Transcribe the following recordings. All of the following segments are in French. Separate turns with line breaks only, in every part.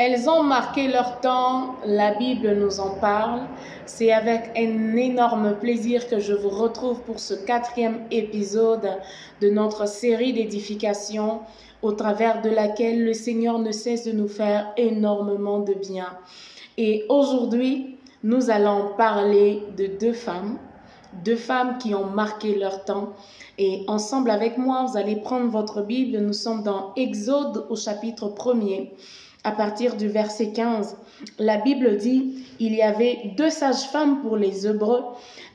Elles ont marqué leur temps, la Bible nous en parle. C'est avec un énorme plaisir que je vous retrouve pour ce 4e épisode de notre série d'édification au travers de laquelle le Seigneur ne cesse de nous faire énormément de bien. Et aujourd'hui, nous allons parler de deux femmes qui ont marqué leur temps. Et ensemble avec moi, vous allez prendre votre Bible. Nous sommes dans Exode au chapitre 1er. À partir du verset 15, la Bible dit, il y avait 2 sages-femmes pour les Hébreux.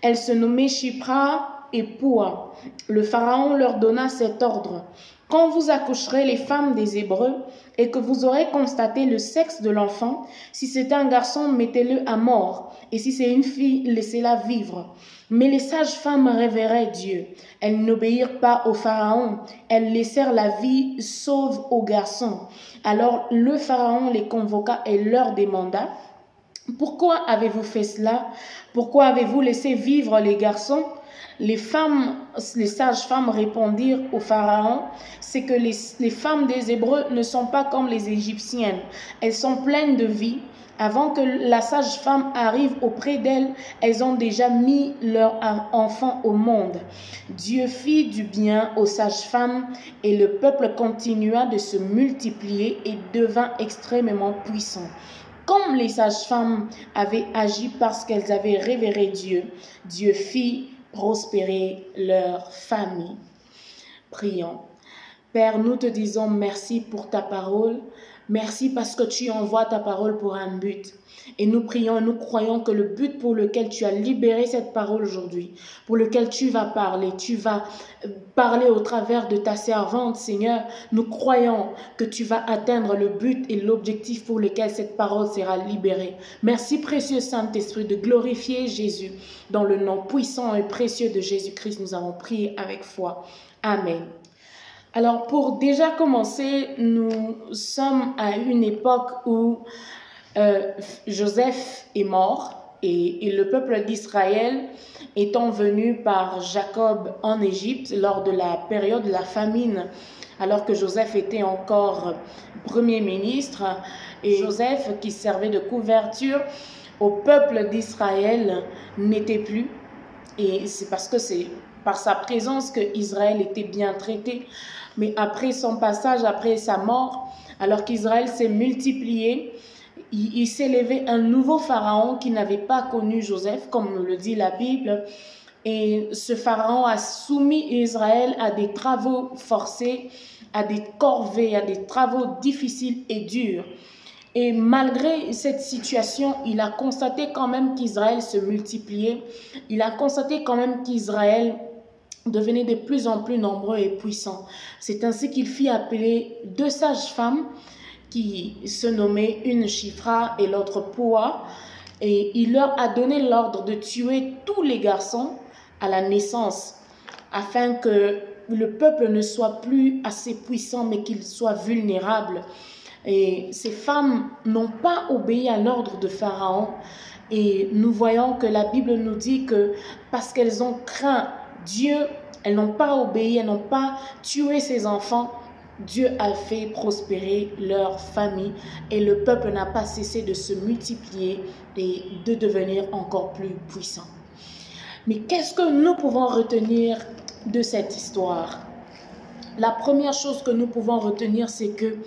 Elles se nommaient Shipra et Poua. Le Pharaon leur donna cet ordre. Quand vous accoucherez les femmes des Hébreux et que vous aurez constaté le sexe de l'enfant, si c'est un garçon, mettez-le à mort, et si c'est une fille, laissez-la vivre. Mais les sages-femmes révéraient Dieu. Elles n'obéirent pas au Pharaon. Elles laissèrent la vie sauve aux garçons. Alors le Pharaon les convoqua et leur demanda, « Pourquoi avez-vous fait cela? Pourquoi avez-vous laissé vivre les garçons ?» Les sages-femmes répondirent au Pharaon, « C'est que les femmes des Hébreux ne sont pas comme les Égyptiennes. Elles sont pleines de vie. Avant que la sage-femme arrive auprès d'elles, elles ont déjà mis leur enfant au monde. » Dieu fit du bien aux sages-femmes et le peuple continua de se multiplier et devint extrêmement puissant. Comme les sages-femmes avaient agi parce qu'elles avaient révéré Dieu, Dieu fit prospérer leur famille. Prions. Père, nous te disons merci pour ta parole. Merci parce que tu envoies ta parole pour un but. Et nous prions et nous croyons que le but pour lequel tu as libéré cette parole aujourd'hui, pour lequel tu vas parler au travers de ta servante, Seigneur, nous croyons que tu vas atteindre le but et l'objectif pour lequel cette parole sera libérée. Merci, précieux Saint-Esprit, de glorifier Jésus. Dans le nom puissant et précieux de Jésus-Christ, nous avons prié avec foi. Amen. Alors, pour déjà commencer, nous sommes à une époque où Joseph est mort et le peuple d'Israël étant venu par Jacob en Égypte lors de la période de la famine, alors que Joseph était encore premier ministre, et Joseph, qui servait de couverture au peuple d'Israël, n'était plus. Et c'est parce que c'est par sa présence que Israël était bien traité. Mais après son passage, après sa mort, alors qu'Israël s'est multiplié, il s'est levé un nouveau pharaon qui n'avait pas connu Joseph, comme le dit la Bible. Et ce pharaon a soumis Israël à des travaux forcés, à des corvées, à des travaux difficiles et durs. Et malgré cette situation, il a constaté quand même qu'Israël se multipliait. Il a constaté quand même qu'Israël devenait de plus en plus nombreux et puissants. C'est ainsi qu'il fit appeler 2 sages-femmes qui se nommaient une Shipra et l'autre Poua, et il leur a donné l'ordre de tuer tous les garçons à la naissance, afin que le peuple ne soit plus assez puissant, mais qu'il soit vulnérable. Et ces femmes n'ont pas obéi à l'ordre de Pharaon, et nous voyons que la Bible nous dit que parce qu'elles ont craint Dieu, elles n'ont pas obéi, elles n'ont pas tué ses enfants, Dieu a fait prospérer leur famille et le peuple n'a pas cessé de se multiplier et de devenir encore plus puissant. Mais qu'est-ce que nous pouvons retenir de cette histoire? La première chose que nous pouvons retenir, c'est que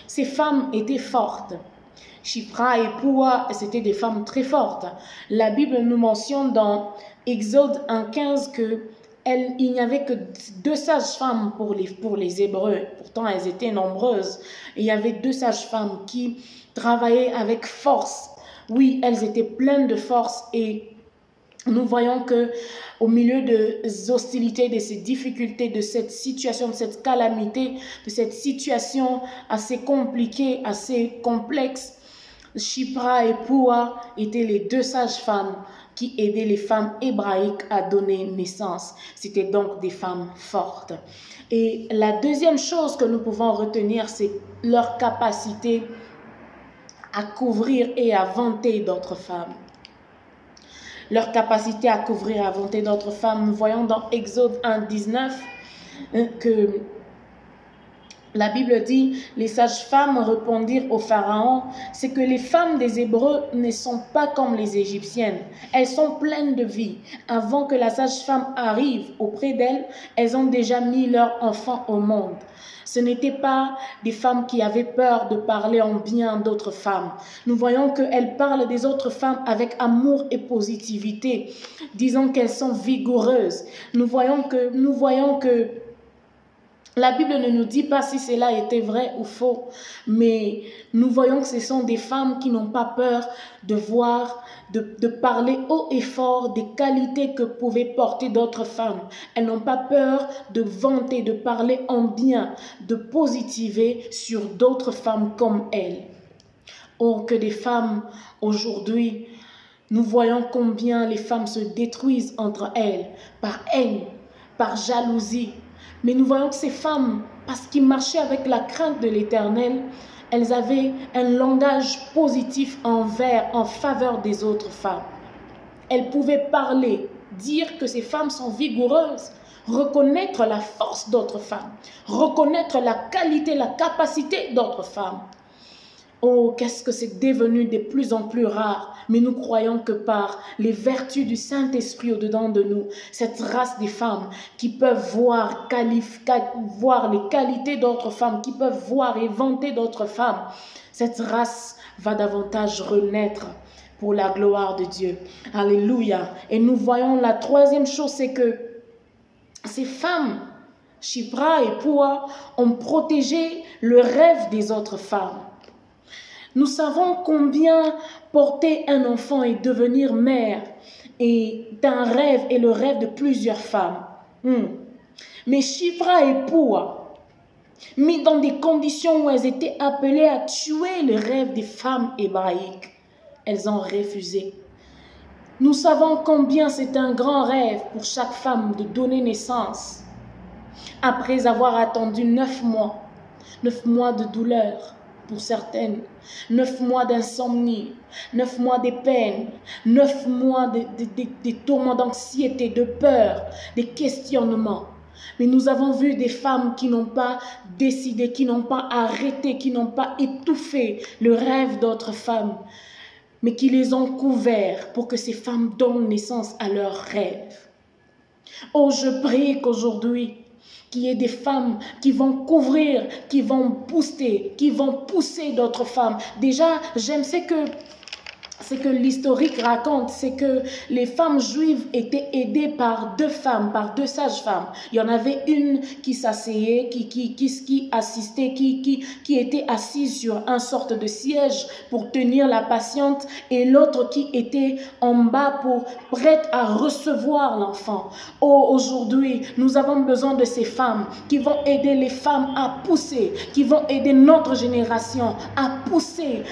ces femmes étaient fortes. Shipra et Poua, c'étaient des femmes très fortes. La Bible nous mentionne dans Exode 1,15 qu'il n'y avait que 2 sages-femmes pour les Hébreux. Pourtant, elles étaient nombreuses. Il y avait 2 sages-femmes qui travaillaient avec force. Oui, elles étaient pleines de force et nous voyons que au milieu des hostilités, de ces difficultés, de cette situation, de cette calamité, de cette situation assez compliquée, assez complexe, Shipra et Poua étaient les 2 sages-femmes qui aidaient les femmes hébraïques à donner naissance. C'étaient donc des femmes fortes. Et la deuxième chose que nous pouvons retenir, c'est leur capacité à couvrir et à vanter d'autres femmes. Leur capacité à couvrir, à vanter d'autres femmes. Nous voyons dans Exode 1,19 que La Bible dit, les sages-femmes répondirent au Pharaon, c'est que les femmes des Hébreux ne sont pas comme les Égyptiennes. Elles sont pleines de vie. Avant que la sage-femme arrive auprès d'elles, elles ont déjà mis leur enfant au monde. Ce n'étaient pas des femmes qui avaient peur de parler en bien d'autres femmes. Nous voyons qu'elles parlent des autres femmes avec amour et positivité, disant qu'elles sont vigoureuses. Nous voyons que la Bible ne nous dit pas si cela était vrai ou faux, mais nous voyons que ce sont des femmes qui n'ont pas peur de parler haut et fort des qualités que pouvaient porter d'autres femmes. Elles n'ont pas peur de vanter, de parler en bien, de positiver sur d'autres femmes comme elles. Or, que des femmes aujourd'hui, nous voyons combien les femmes se détruisent entre elles, par haine, par jalousie. Mais nous voyons que ces femmes, parce qu'ils marchaient avec la crainte de l'Éternel, elles avaient un langage positif en faveur des autres femmes. Elles pouvaient parler, dire que ces femmes sont vigoureuses, reconnaître la force d'autres femmes, reconnaître la qualité, la capacité d'autres femmes. Oh, qu'est-ce que c'est devenu de plus en plus rare, mais nous croyons que par les vertus du Saint-Esprit au-dedans de nous, cette race des femmes qui peuvent voir les qualités d'autres femmes, qui peuvent voir et vanter d'autres femmes, cette race va davantage renaître pour la gloire de Dieu. Alléluia. Et nous voyons la troisième chose, c'est que ces femmes, Shipra et Pua, ont protégé le rêve des autres femmes. Nous savons combien porter un enfant et devenir mère est un rêve et le rêve de plusieurs femmes. Mais Shipra et Pua, mis dans des conditions où elles étaient appelées à tuer le rêve des femmes hébraïques, elles ont refusé. Nous savons combien c'est un grand rêve pour chaque femme de donner naissance après avoir attendu 9 mois de douleur. Pour certaines, 9 mois d'insomnie, 9 mois de peine, 9 mois de tourments d'anxiété, de peur, de questionnements. Mais nous avons vu des femmes qui n'ont pas décidé, qui n'ont pas arrêté, qui n'ont pas étouffé le rêve d'autres femmes, mais qui les ont couverts pour que ces femmes donnent naissance à leurs rêves. Oh, je prie qu'aujourd'hui, qu'il y ait des femmes qui vont couvrir, qui vont booster, qui vont pousser d'autres femmes. Déjà, j'aime ce que l'historique raconte, c'est que les femmes juives étaient aidées par 2 femmes, par 2 sages-femmes. Il y en avait une qui s'asseyait, qui assistait, qui était assise sur une sorte de siège pour tenir la patiente, et l'autre qui était en bas prête à recevoir l'enfant. Oh, aujourd'hui, nous avons besoin de ces femmes qui vont aider les femmes à pousser, qui vont aider notre génération à pousser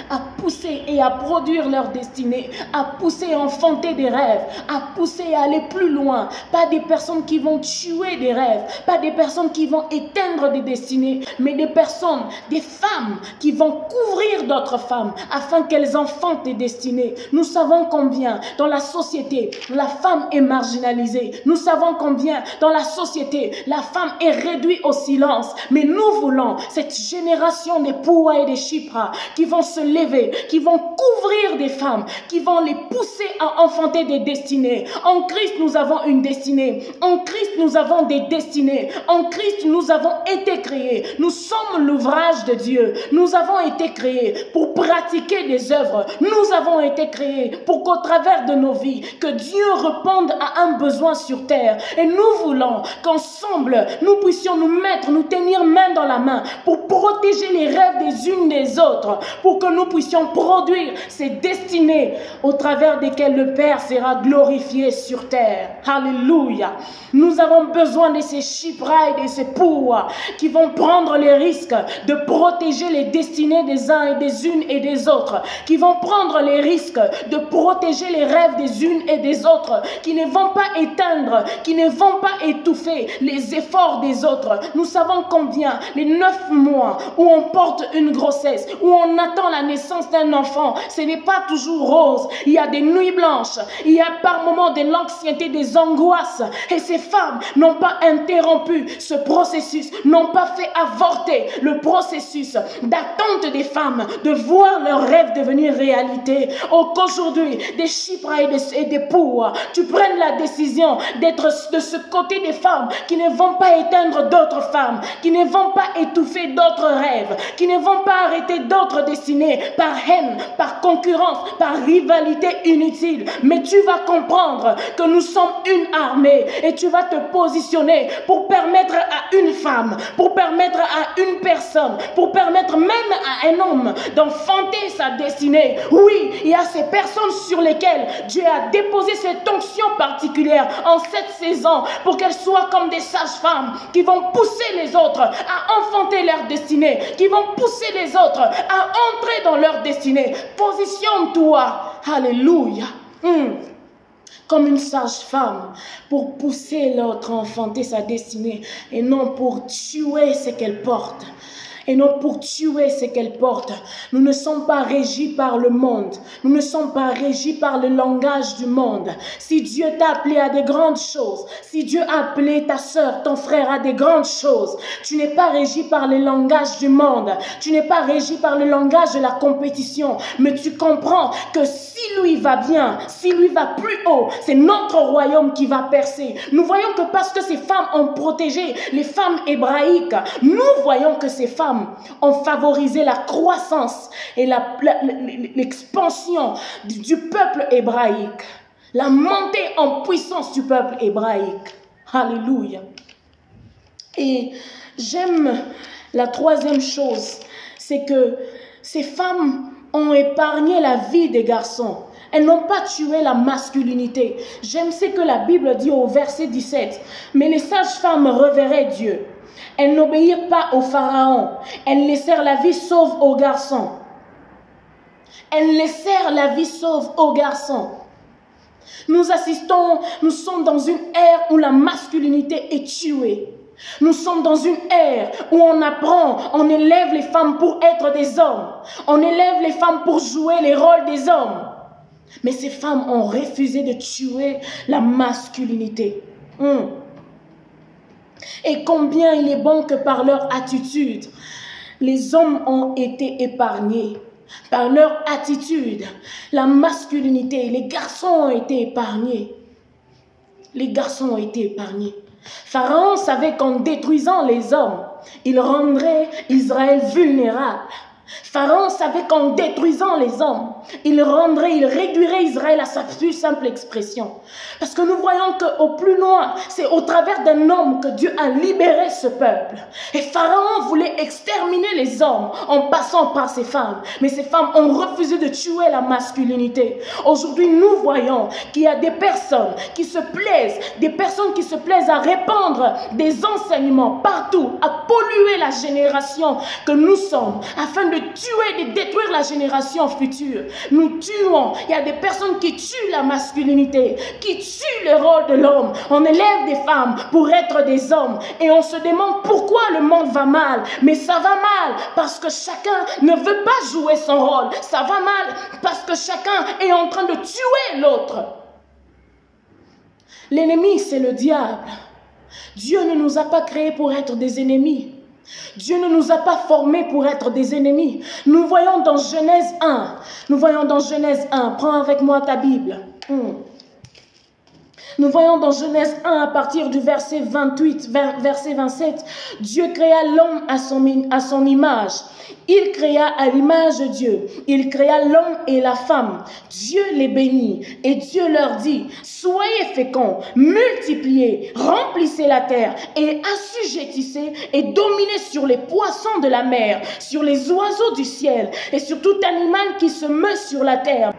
et à produire leur destinée, à pousser à enfanter des rêves, à pousser à aller plus loin. Pas des personnes qui vont tuer des rêves, pas des personnes qui vont éteindre des destinées, mais des personnes, des femmes qui vont couvrir d'autres femmes afin qu'elles enfantent des destinées. Nous savons combien dans la société, la femme est marginalisée. Nous savons combien dans la société, la femme est réduite au silence. Mais nous voulons cette génération des Pua et des Shipra qui vont se lever, qui vont couvrir des femmes, qui vont les pousser à enfanter des destinées. En Christ, nous avons une destinée. En Christ, nous avons des destinées. En Christ, nous avons été créés. Nous sommes l'ouvrage de Dieu. Nous avons été créés pour pratiquer des œuvres. Nous avons été créés pour qu'au travers de nos vies, que Dieu réponde à un besoin sur terre. Et nous voulons qu'ensemble, nous puissions nous tenir main dans la main pour protéger les rêves des unes des autres, pour que nous puissions produire ces destinées au travers desquelles le Père sera glorifié sur terre. Alléluia. Nous avons besoin de ces Shipra et de ces Pua qui vont prendre les risques de protéger les destinées des uns et des unes et des autres, qui vont prendre les risques de protéger les rêves des unes et des autres, qui ne vont pas éteindre, qui ne vont pas étouffer les efforts des autres. Nous savons combien les 9 mois où on porte une grossesse, où on attend la naissance d'un enfant, ce n'est pas toujours rose. Il y a des nuits blanches, il y a par moments de l'anxiété, des angoisses. Et ces femmes n'ont pas interrompu ce processus, n'ont pas fait avorter le processus d'attente des femmes, de voir leurs rêves devenir réalité. Oh, qu'aujourd'hui, des Chypres et des Pour, tu prennes la décision d'être de ce côté des femmes qui ne vont pas éteindre d'autres femmes, qui ne vont pas étouffer d'autres rêves, qui ne vont pas arrêter d'autres destinées par haine, par concurrence, par rivalité inutile. Mais tu vas comprendre que nous sommes une armée et tu vas te positionner pour permettre à une femme, pour permettre à une personne, pour permettre même à un homme d'enfanter sa destinée. Oui, il y a ces personnes sur lesquelles Dieu a déposé cette onction particulière en cette saison pour qu'elles soient comme des sages-femmes qui vont pousser les autres à enfanter leur destinée, qui vont pousser les autres à entrer dans leur destinée. Positionne-toi, alléluia, comme une sage-femme pour pousser l'autre à enfanter sa destinée et non pour tuer ce qu'elle porte. Et non pour tuer ce qu'elle porte. Nous ne sommes pas régis par le monde. Nous ne sommes pas régis par le langage du monde. Si Dieu t'a appelé à des grandes choses, si Dieu a appelé ta sœur, ton frère à des grandes choses, tu n'es pas régi par le langage du monde. Tu n'es pas régi par le langage de la compétition. Mais tu comprends que si lui va bien, si lui va plus haut, c'est notre royaume qui va percer. Nous voyons que parce que ces femmes ont protégé les femmes hébraïques, nous voyons que ces femmes ont favorisé la croissance et l'expansion du peuple hébraïque, la montée en puissance du peuple hébraïque. Alléluia. Et j'aime la troisième chose, c'est que ces femmes ont épargné la vie des garçons. Elles n'ont pas tué la masculinité. J'aime ce que la Bible dit au verset 17. Mais les sages-femmes reverraient Dieu. Elles n'obéirent pas au Pharaon. Elles laissèrent la vie sauve aux garçons. Elles laissèrent la vie sauve aux garçons. Nous sommes dans une ère où la masculinité est tuée. Nous sommes dans une ère où on apprend, on élève les femmes pour être des hommes. On élève les femmes pour jouer les rôles des hommes. Mais ces femmes ont refusé de tuer la masculinité. Et combien il est bon que par leur attitude, les hommes ont été épargnés. Par leur attitude, la masculinité, les garçons ont été épargnés. Les garçons ont été épargnés. Pharaon savait qu'en détruisant les hommes, il rendrait Israël vulnérable. Pharaon savait qu'en détruisant les hommes, il réduirait Israël à sa plus simple expression. Parce que nous voyons qu'au plus loin, c'est au travers d'un homme que Dieu a libéré ce peuple. Et Pharaon voulait exterminer les hommes en passant par ces femmes. Mais ces femmes ont refusé de tuer la masculinité. Aujourd'hui, nous voyons qu'il y a des personnes qui se plaisent à répandre des enseignements partout, à polluer la génération que nous sommes, afin de tuer, de détruire la génération future. Nous tuons. Il y a des personnes qui tuent la masculinité, qui tuent le rôle de l'homme. On élève des femmes pour être des hommes et on se demande pourquoi le monde va mal. Mais ça va mal parce que chacun ne veut pas jouer son rôle. Ça va mal parce que chacun est en train de tuer l'autre. L'ennemi, c'est le diable. Dieu ne nous a pas créés pour être des ennemis. Dieu ne nous a pas formés pour être des ennemis. Nous voyons dans Genèse 1. Prends avec moi ta Bible. Nous voyons dans Genèse 1 à partir du verset 28, verset 27. Dieu créa l'homme à son image. Il créa à l'image de Dieu. Il créa l'homme et la femme. Dieu les bénit et Dieu leur dit: soyez féconds, multipliez, remplissez la terre et assujettissez et dominez sur les poissons de la mer, sur les oiseaux du ciel et sur tout animal qui se meut sur la terre,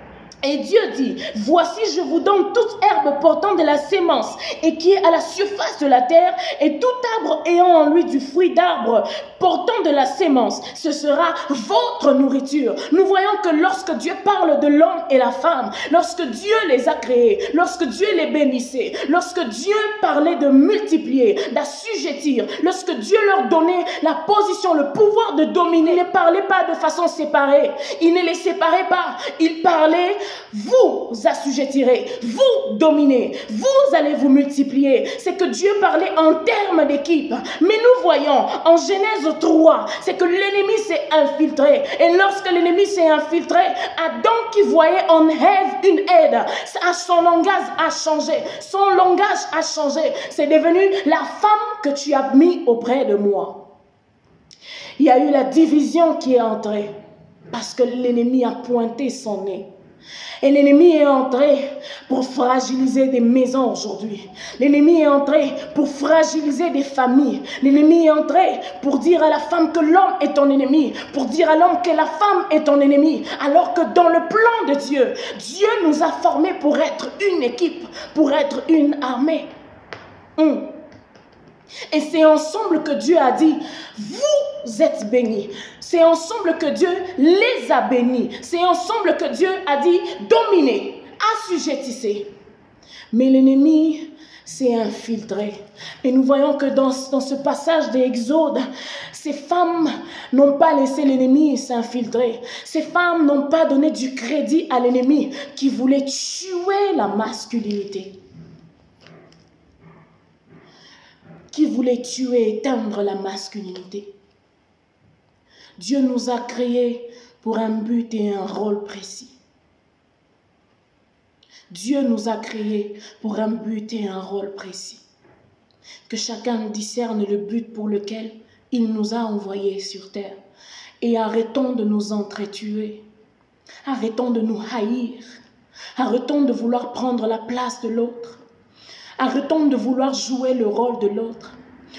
Et Dieu dit, voici je vous donne toute herbe portant de la sémence et qui est à la surface de la terre et tout arbre ayant en lui du fruit d'arbre portant de la sémence. Ce sera votre nourriture. Nous voyons que lorsque Dieu parle de l'homme et la femme, lorsque Dieu les a créés, lorsque Dieu les bénissait, lorsque Dieu parlait de multiplier, d'assujettir, lorsque Dieu leur donnait la position, le pouvoir de dominer, il ne parlait pas de façon séparée. Il ne les séparait pas. Il parlait, vous assujettirez, vous dominez, vous allez vous multiplier. C'est que Dieu parlait en termes d'équipe. Mais nous voyons en Genèse 3, c'est que l'ennemi s'est infiltré. Et lorsque l'ennemi s'est infiltré, Adam qui voyait en Ève une aide, son langage a changé. Son langage a changé. C'est devenu la femme que tu as mis auprès de moi. Il y a eu la division qui est entrée parce que l'ennemi a pointé son nez. Et l'ennemi est entré pour fragiliser des maisons aujourd'hui. L'ennemi est entré pour fragiliser des familles. L'ennemi est entré pour dire à la femme que l'homme est ton ennemi, pour dire à l'homme que la femme est ton ennemi. Alors que dans le plan de Dieu, Dieu nous a formés pour être une équipe, pour être une armée. Et c'est ensemble que Dieu a dit, vous êtes bénis. C'est ensemble que Dieu les a bénis. C'est ensemble que Dieu a dit, dominez, assujettissez. Mais l'ennemi s'est infiltré. Et nous voyons que dans ce passage d'Exode, ces femmes n'ont pas laissé l'ennemi s'infiltrer. Ces femmes n'ont pas donné du crédit à l'ennemi qui voulait tuer la masculinité. Qui voulait tuer, éteindre la masculinité. Dieu nous a créés pour un but et un rôle précis. Dieu nous a créés pour un but et un rôle précis. Que chacun discerne le but pour lequel il nous a envoyés sur terre. Et arrêtons de nous entretuer. Arrêtons de nous haïr. Arrêtons de vouloir prendre la place de l'autre. Arrêtons de vouloir jouer le rôle de l'autre.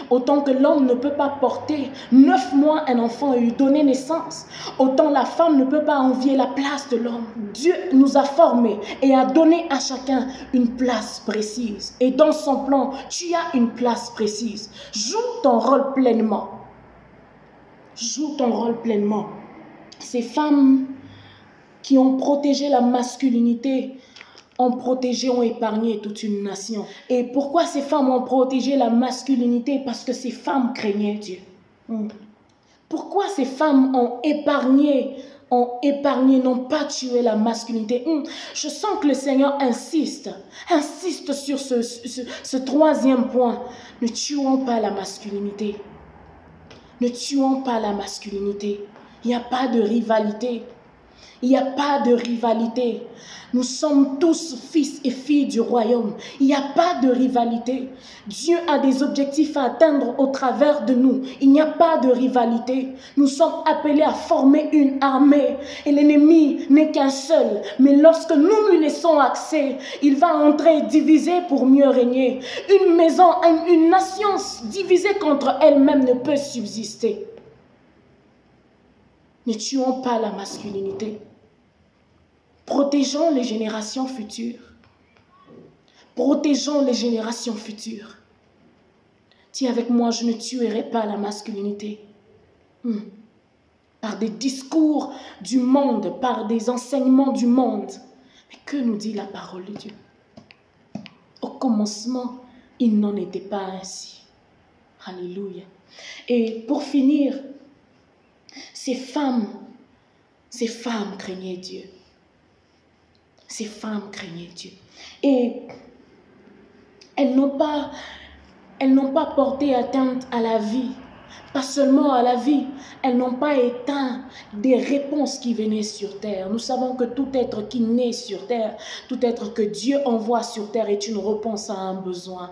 Autant que l'homme ne peut pas porter 9 mois un enfant et lui donner naissance, autant la femme ne peut pas envier la place de l'homme. Dieu nous a formés et a donné à chacun une place précise. Et dans son plan, tu as une place précise. Joue ton rôle pleinement. Joue ton rôle pleinement. Ces femmes qui ont protégé la masculinité, ont protégé, ont épargné toute une nation. Et pourquoi ces femmes ont protégé la masculinité? Parce que ces femmes craignaient Dieu. Pourquoi ces femmes ont épargné, n'ont pas tué la masculinité? Je sens que le Seigneur insiste sur ce troisième point. Ne tuons pas la masculinité. Ne tuons pas la masculinité. Il n'y a pas de rivalité. Il n'y a pas de rivalité. Nous sommes tous fils et filles du royaume. Il n'y a pas de rivalité. Dieu a des objectifs à atteindre au travers de nous. Il n'y a pas de rivalité. Nous sommes appelés à former une armée. Et l'ennemi n'est qu'un seul. Mais lorsque nous lui laissons accès, il va entrer divisé pour mieux régner. Une maison, une nation divisée contre elle-même ne peut subsister. Ne tuons pas la masculinité. Protégeons les générations futures. Protégeons les générations futures. Dis avec moi, je ne tuerai pas la masculinité. Par des discours du monde, par des enseignements du monde. Mais que nous dit la parole de Dieu? Au commencement, il n'en était pas ainsi. Alléluia. Et pour finir, ces femmes craignaient Dieu. Ces femmes craignaient Dieu. Et elles n'ont pas porté atteinte à la vie. Pas seulement à la vie. Elles n'ont pas éteint des réponses qui venaient sur terre. Nous savons que tout être qui naît sur terre, tout être que Dieu envoie sur terre est une réponse à un besoin.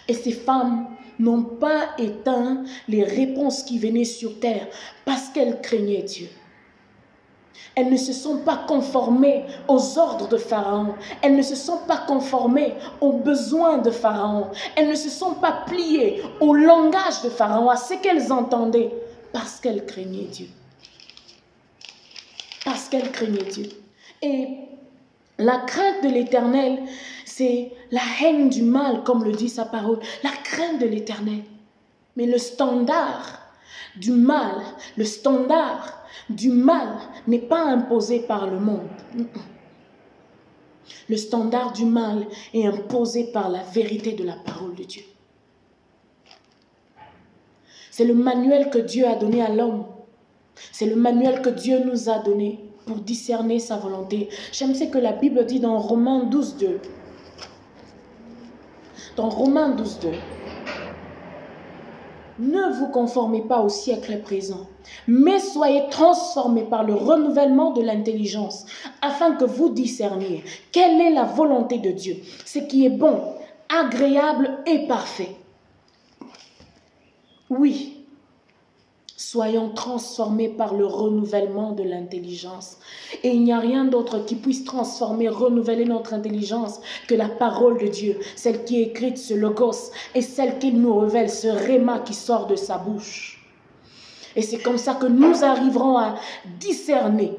Et ces femmes n'ont pas éteint les réponses qui venaient sur terre parce qu'elles craignaient Dieu. Elles ne se sont pas conformées aux ordres de Pharaon. Elles ne se sont pas conformées aux besoins de Pharaon. Elles ne se sont pas pliées au langage de Pharaon, à ce qu'elles entendaient, parce qu'elles craignaient Dieu. Parce qu'elles craignaient Dieu. Et La crainte de l'Éternel, c'est la haine du mal, comme le dit sa parole. La crainte de l'Éternel. Mais le standard du mal, n'est pas imposé par le monde. Le standard du mal est imposé par la vérité de la parole de Dieu. C'est le manuel que Dieu a donné à l'homme. C'est le manuel que Dieu nous a donné pour discerner sa volonté. J'aime ce que la Bible dit dans Romains 12:2. Dans Romains 12:2. Ne vous conformez pas au siècle présent, mais soyez transformés par le renouvellement de l'intelligence, afin que vous discerniez quelle est la volonté de Dieu, ce qui est bon, agréable et parfait. Oui, soyons transformés par le renouvellement de l'intelligence. Et il n'y a rien d'autre qui puisse transformer, renouveler notre intelligence que la parole de Dieu, celle qui est écrite, ce logos, et celle qu'il nous révèle, ce réma qui sort de sa bouche. Et c'est comme ça que nous arriverons à discerner,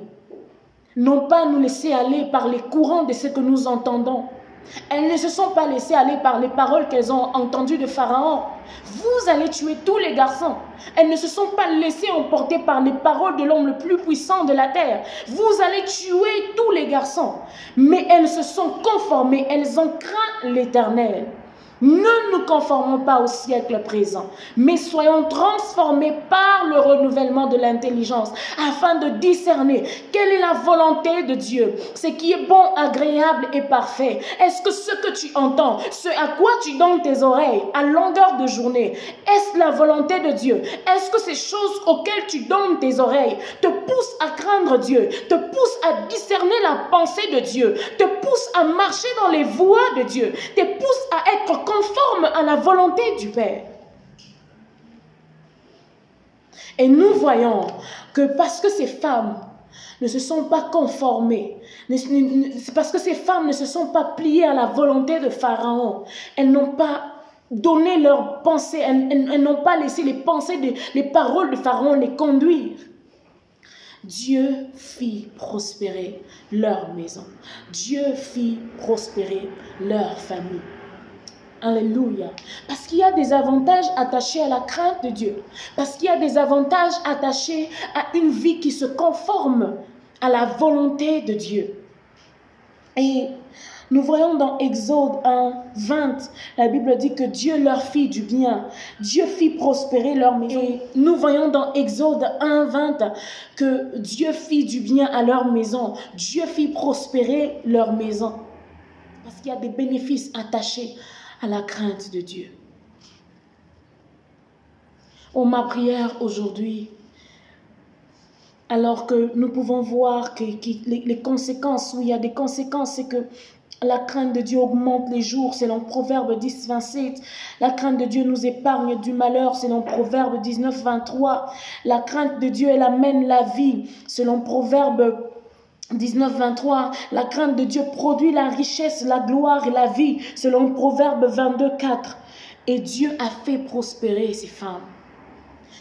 non pas nous laisser aller par les courants de ce que nous entendons. Elles ne se sont pas laissées aller par les paroles qu'elles ont entendues de Pharaon. Vous allez tuer tous les garçons. Elles ne se sont pas laissées emporter par les paroles de l'homme le plus puissant de la terre. Vous allez tuer tous les garçons. Mais elles se sont conformées, elles ont craint l'Éternel. Ne nous conformons pas au siècle présent, mais soyons transformés par le renouvellement de l'intelligence, afin de discerner quelle est la volonté de Dieu, ce qui est bon, agréable et parfait. Est-ce que ce que tu entends, ce à quoi tu donnes tes oreilles à longueur de journée, est-ce la volonté de Dieu? Est-ce que ces choses auxquelles tu donnes tes oreilles te poussent à craindre Dieu, te poussent à discerner la pensée de Dieu, te poussent à marcher dans les voies de Dieu, te poussent à être conforme à la volonté du Père? Et nous voyons que parce que ces femmes ne se sont pas conformées, c'est parce que ces femmes ne se sont pas pliées à la volonté de Pharaon, elles n'ont pas donné leurs pensées, elles n'ont pas laissé les pensées, les paroles de Pharaon les conduire. Dieu fit prospérer leur maison. Dieu fit prospérer leur famille. Alléluia. Parce qu'il y a des avantages attachés à la crainte de Dieu. Parce qu'il y a des avantages attachés à une vie qui se conforme à la volonté de Dieu. Et nous voyons dans Exode 1:20, la Bible dit que Dieu leur fit du bien. Dieu fit prospérer leur maison. Et nous voyons dans Exode 1:20 que Dieu fit du bien à leur maison. Dieu fit prospérer leur maison. Parce qu'il y a des bénéfices attachés à la crainte de Dieu. Oh, ma prière aujourd'hui, alors que nous pouvons voir que les conséquences, où il y a des conséquences, c'est que la crainte de Dieu augmente les jours, selon Proverbe 10:27. La crainte de Dieu nous épargne du malheur, selon Proverbe 19:23. La crainte de Dieu, elle amène la vie, selon Proverbe 19:23. La crainte de Dieu produit la richesse, la gloire et la vie, selon Proverbe 22:4. Et Dieu a fait prospérer ces femmes.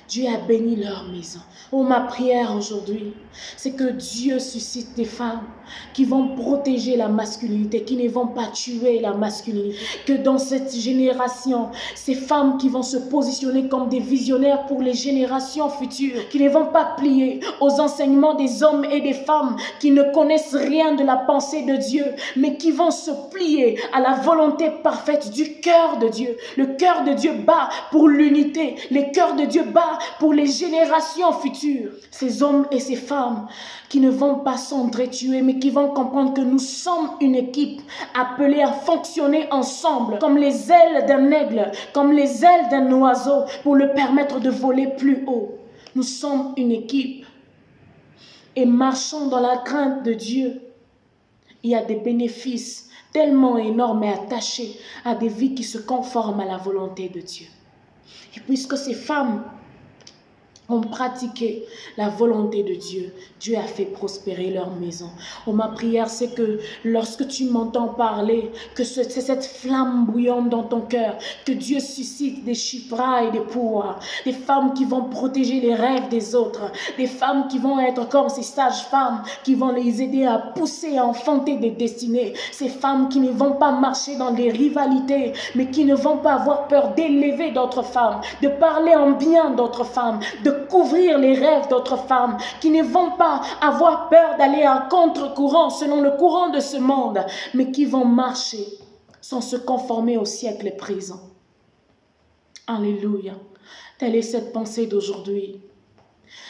Dieu a béni leur maison. Oh, ma prière aujourd'hui, c'est que Dieu suscite des femmes qui vont protéger la masculinité, qui ne vont pas tuer la masculinité. Que dans cette génération, ces femmes qui vont se positionner comme des visionnaires pour les générations futures, qui ne vont pas plier aux enseignements des hommes et des femmes qui ne connaissent rien de la pensée de Dieu, mais qui vont se plier à la volonté parfaite du cœur de Dieu. Le cœur de Dieu bat pour l'unité. Le cœur de Dieu bat pour les générations futures. Ces hommes et ces femmes qui ne vont pas s'entretuer, mais qui vont comprendre que nous sommes une équipe appelée à fonctionner ensemble, comme les ailes d'un aigle, comme les ailes d'un oiseau, pour le permettre de voler plus haut. Nous sommes une équipe et marchons dans la crainte de Dieu. Il y a des bénéfices tellement énormes et attachés à des vies qui se conforment à la volonté de Dieu. Et puisque ces femmes ont pratiqué la volonté de Dieu, Dieu a fait prospérer leur maison. Oh, ma prière, c'est que lorsque tu m'entends parler, que c'est cette flamme bouillante dans ton cœur, que Dieu suscite des chipras et des pouvoirs, des femmes qui vont protéger les rêves des autres, des femmes qui vont être comme ces sages-femmes, qui vont les aider à pousser, à enfanter des destinées, ces femmes qui ne vont pas marcher dans des rivalités, mais qui ne vont pas avoir peur d'élever d'autres femmes, de parler en bien d'autres femmes, de couvrir les rêves d'autres femmes, qui ne vont pas avoir peur d'aller à contre-courant selon le courant de ce monde, mais qui vont marcher sans se conformer au siècle présent. Alléluia. Telle est cette pensée d'aujourd'hui.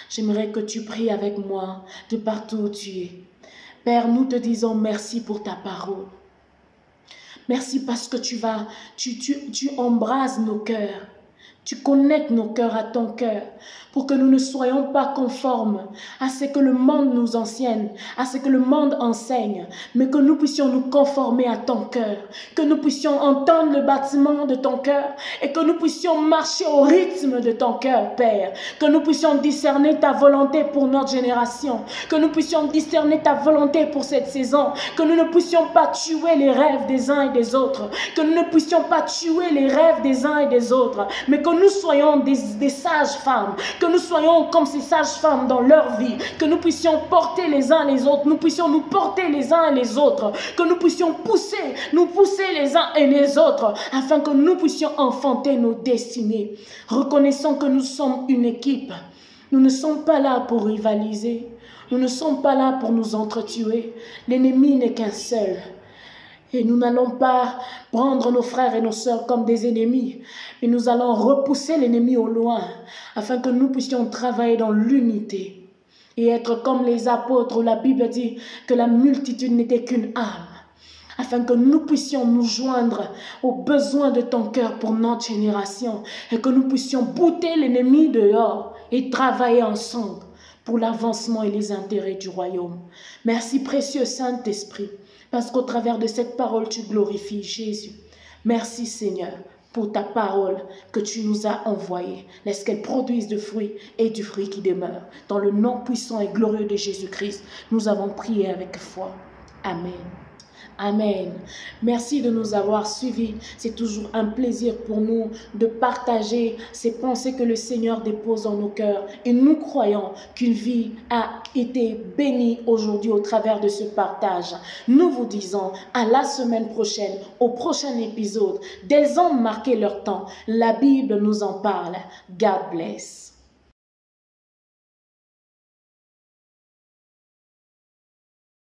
J'aimerais que tu pries avec moi de partout où tu es. Père, nous te disons merci pour ta parole. Merci parce que tu embrases nos cœurs. Tu connectes nos cœurs à ton cœur pour que nous ne soyons pas conformes à ce que le monde nous enseigne, à ce que le monde enseigne, mais que nous puissions nous conformer à ton cœur, que nous puissions entendre le battement de ton cœur et que nous puissions marcher au rythme de ton cœur, Père, que nous puissions discerner ta volonté pour notre génération, que nous puissions discerner ta volonté pour cette saison, que nous ne puissions pas tuer les rêves des uns et des autres, que nous ne puissions pas tuer les rêves des uns et des autres, mais que nous soyons des sages-femmes, que nous soyons comme ces sages-femmes dans leur vie, que nous puissions porter les uns les autres, nous puissions nous porter les uns et les autres, que nous puissions nous pousser les uns et les autres, afin que nous puissions enfanter nos destinées. Reconnaissons que nous sommes une équipe. Nous ne sommes pas là pour rivaliser. Nous ne sommes pas là pour nous entretuer. L'ennemi n'est qu'un seul. Et nous n'allons pas prendre nos frères et nos sœurs comme des ennemis, mais nous allons repousser l'ennemi au loin, afin que nous puissions travailler dans l'unité et être comme les apôtres, où la Bible dit que la multitude n'était qu'une âme, afin que nous puissions nous joindre aux besoins de ton cœur pour notre génération et que nous puissions bouter l'ennemi dehors et travailler ensemble pour l'avancement et les intérêts du royaume. Merci précieux Saint-Esprit, parce qu'au travers de cette parole, tu glorifies Jésus. Merci Seigneur pour ta parole que tu nous as envoyée. Laisse qu'elle produise du fruit et du fruit qui demeure. Dans le nom puissant et glorieux de Jésus-Christ, nous avons prié avec foi. Amen. Amen. Merci de nous avoir suivis. C'est toujours un plaisir pour nous de partager ces pensées que le Seigneur dépose dans nos cœurs. Et nous croyons qu'une vie a été bénie aujourd'hui au travers de ce partage. Nous vous disons à la semaine prochaine, au prochain épisode. D'elles ont marqué leur temps. La Bible nous en parle. God bless.